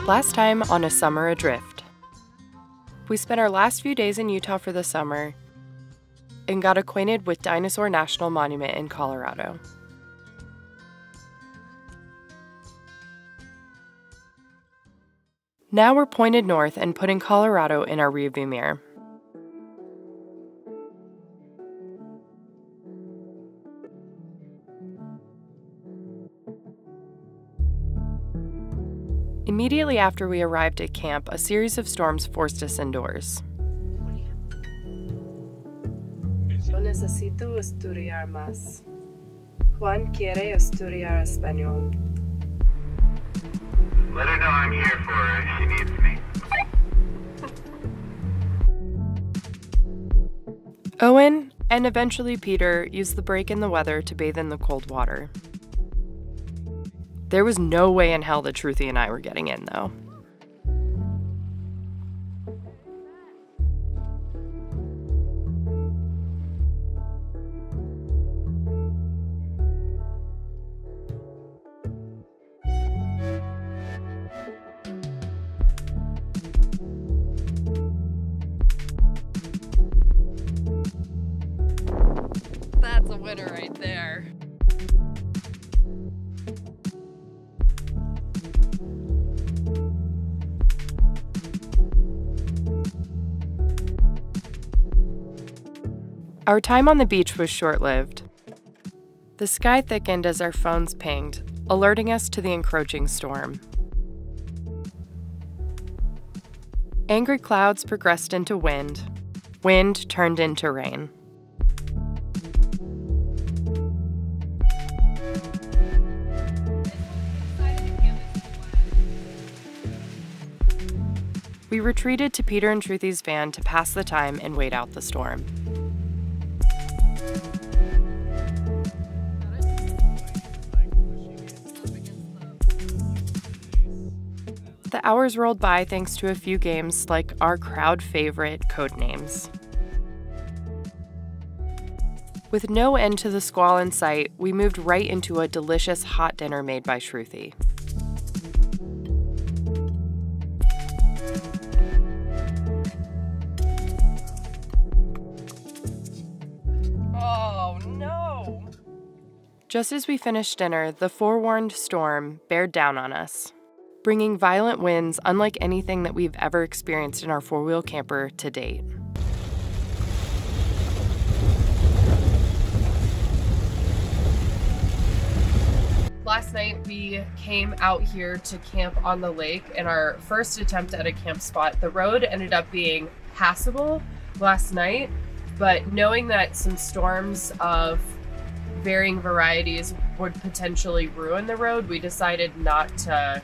Last time on A Summer Adrift. We spent our last few days in Utah for the summer and got acquainted with Dinosaur National Monument in Colorado. Now we're pointed north and putting Colorado in our rearview mirror. Immediately after we arrived at camp, a series of storms forced us indoors. Yo necesito estudiar más. Juan quiere estudiar español. Let her know I'm here for her if she needs me. Owen, and eventually Peter, used the break in the weather to bathe in the cold water. There was no way in hell that Truthy and I were getting in, though. That's a winner right there. Our time on the beach was short-lived. The sky thickened as our phones pinged, alerting us to the encroaching storm. Angry clouds progressed into wind. Wind turned into rain. We retreated to Peter and Truthy's van to pass the time and wait out the storm. The hours rolled by thanks to a few games like our crowd favorite Codenames. With no end to the squall in sight, we moved right into a delicious hot dinner made by Truthy. Oh no! Just as we finished dinner, the forewarned storm bared down on us, bringing violent winds unlike anything that we've ever experienced in our four-wheel camper to date. Last night we came out here to camp on the lake, and our first attempt at a camp spot. The road ended up being passable last night, but knowing that some storms of varying varieties would potentially ruin the road, we decided not to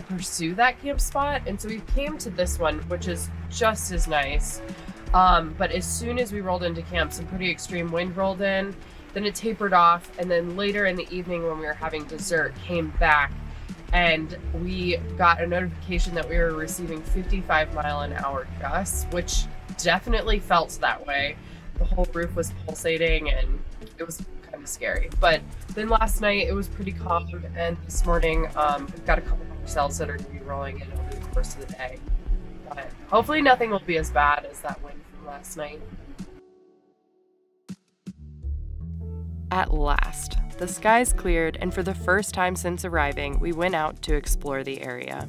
pursue that camp spot, and so we came to this one, which is just as nice. But as soon as we rolled into camp, some pretty extreme wind rolled in, then it tapered off, and then later in the evening when we were having dessert, came back, and we got a notification that we were receiving 55-mile-an-hour gusts, which definitely felt that way. The whole roof was pulsating, and it was kind of scary. But then last night it was pretty calm, and this morning we've got a couple more cells that are going to be rolling in over the course of the day. But hopefully nothing will be as bad as that wind from last night. At last, the skies cleared, and for the first time since arriving, we went out to explore the area.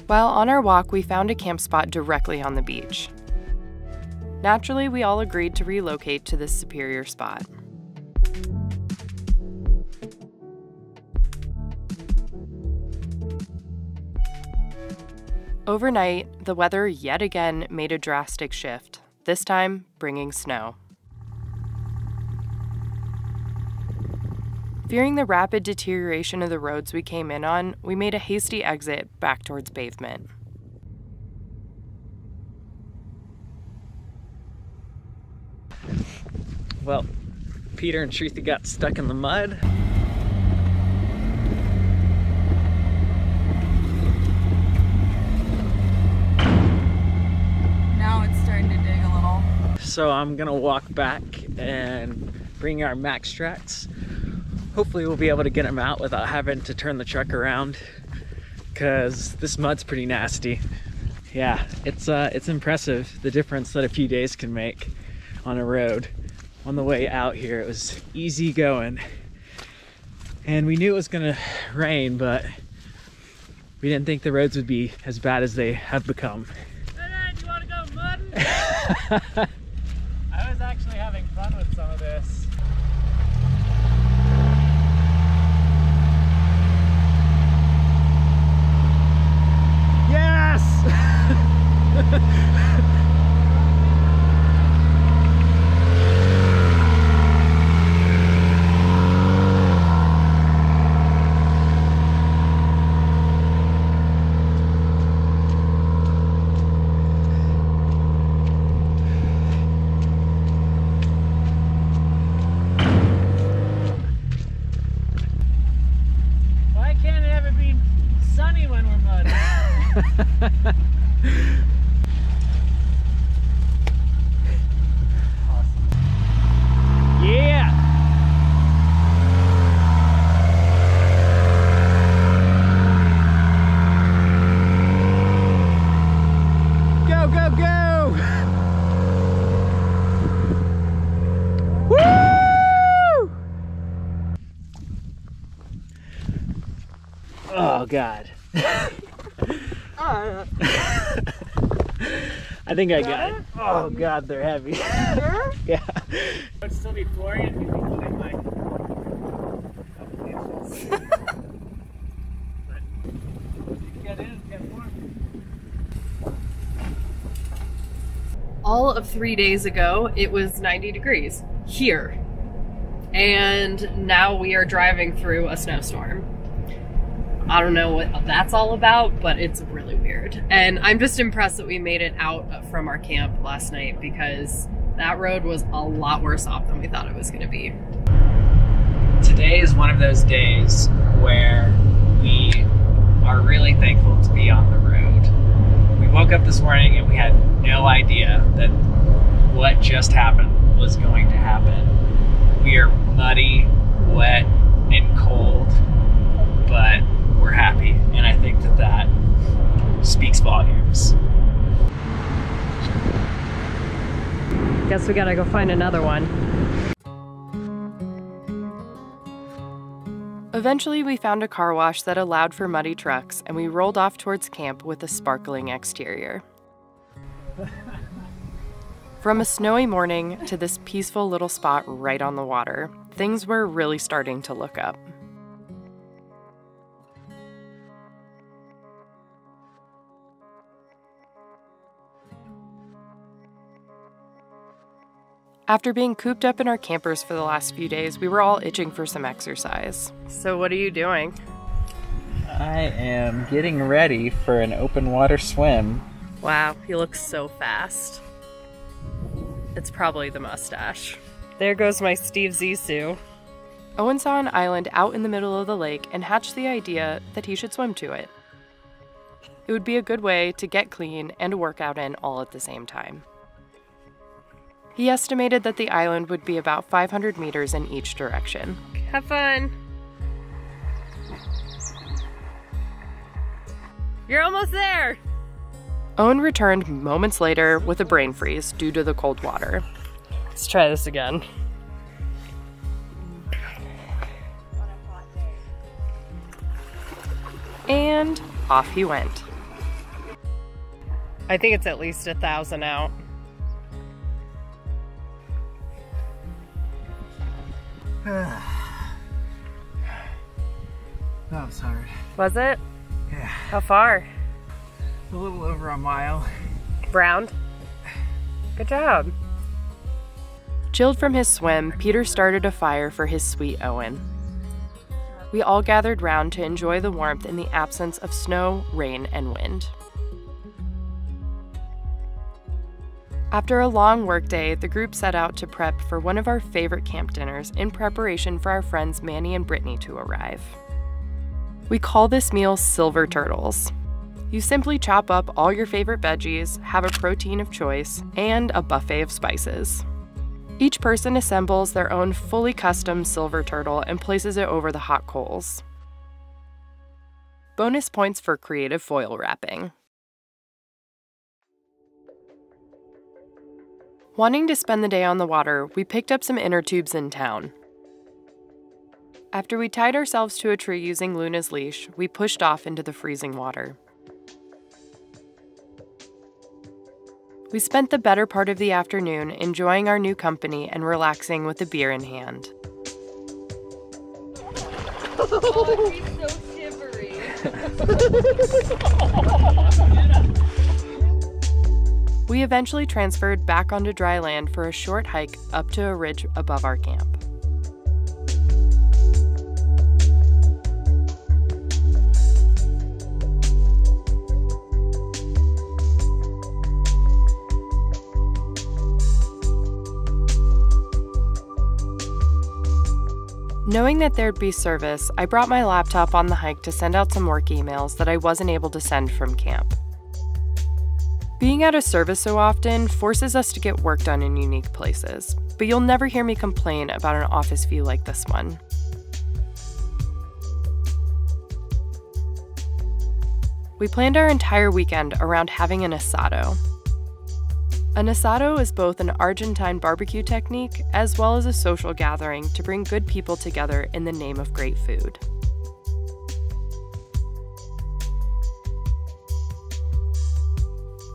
While on our walk, we found a camp spot directly on the beach. Naturally, we all agreed to relocate to this superior spot. Overnight, the weather yet again made a drastic shift, this time bringing snow. Fearing the rapid deterioration of the roads we came in on, we made a hasty exit back towards pavement. Well, Peter and Truthy got stuck in the mud. so I'm gonna walk back and bring our MaxTrax. Hopefully we'll be able to get them out without having to turn the truck around, because this mud's pretty nasty. Yeah, it's impressive the difference that a few days can make on a road. On the way out here, it was easy going. And we knew it was gonna rain, but we didn't think the roads would be as bad as they have become. Hey, do you wanna go mudding? I was actually having fun with some of this. Yes! Why can't it ever be sunny when we're mudding? Yeah! Go, go, go! Woo! Oh, God. I think I got it. Oh God, they're heavy. Sure? Yeah. Would still be flooring if you think like a couple inches. But you can get in and get warm. All of 3 days ago, it was 90 degrees here. And now we are driving through a snowstorm. I don't know what that's all about, but it's really weird. And I'm just impressed that we made it out from our camp last night, because that road was a lot worse off than we thought it was going to be. Today is one of those days where we are really thankful to be on the road. We woke up this morning and we had no idea that what just happened was going to happen. We are muddy, wet, and cold, but we're happy, and I think that that speaks volumes. Guess we gotta go find another one. Eventually, we found a car wash that allowed for muddy trucks, and we rolled off towards camp with a sparkling exterior. From a snowy morning to this peaceful little spot right on the water, things were really starting to look up. After being cooped up in our campers for the last few days, we were all itching for some exercise. So what are you doing? I am getting ready for an open water swim. Wow, he looks so fast. It's probably the mustache. There goes my Steve Zissou. Owen saw an island out in the middle of the lake and hatched the idea that he should swim to it. It would be a good way to get clean and a workout in all at the same time. He estimated that the island would be about 500 meters in each direction. Have fun. You're almost there. Owen returned moments later with a brain freeze due to the cold water. Let's try this again. And off he went. I think it's at least 1,000 out. That was hard. Was it? Yeah. How far? A little over a mile. Browned? Good job. Chilled from his swim, Peter started a fire for his sweet Owen. We all gathered round to enjoy the warmth in the absence of snow, rain, and wind. After a long workday, the group set out to prep for one of our favorite camp dinners in preparation for our friends Manny and Brittany to arrive. We call this meal Silver Turtles. You simply chop up all your favorite veggies, have a protein of choice, and a buffet of spices. Each person assembles their own fully custom silver turtle and places it over the hot coals. Bonus points for creative foil wrapping. Wanting to spend the day on the water, we picked up some inner tubes in town. After we tied ourselves to a tree using Luna's leash, we pushed off into the freezing water. We spent the better part of the afternoon enjoying our new company and relaxing with a beer in hand. Oh, he's so shivery. We eventually transferred back onto dry land for a short hike up to a ridge above our camp. Knowing that there'd be service, I brought my laptop on the hike to send out some work emails that I wasn't able to send from camp. Being out of service so often forces us to get work done in unique places, but you'll never hear me complain about an office view like this one. We planned our entire weekend around having an asado. An asado is both an Argentine barbecue technique as well as a social gathering to bring good people together in the name of great food.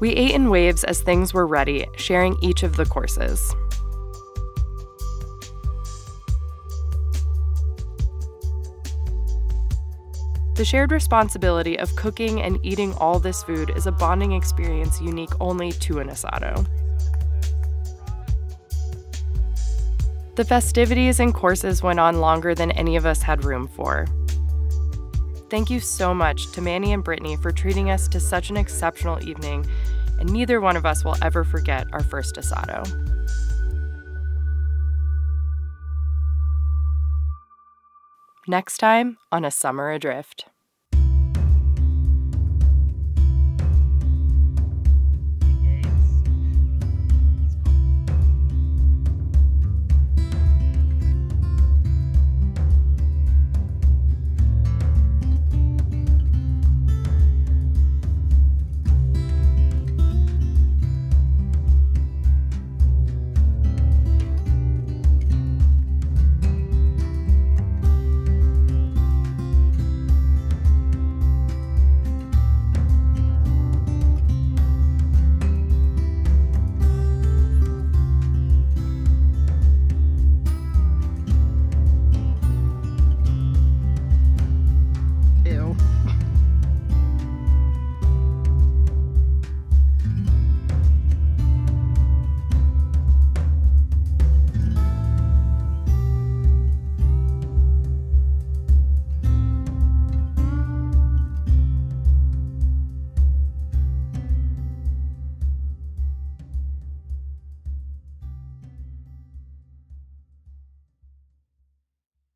We ate in waves as things were ready, sharing each of the courses. The shared responsibility of cooking and eating all this food is a bonding experience unique only to an asado. The festivities and courses went on longer than any of us had room for. Thank you so much to Manny and Brittany for treating us to such an exceptional evening, and neither one of us will ever forget our first asado. Next time on A Summer Adrift.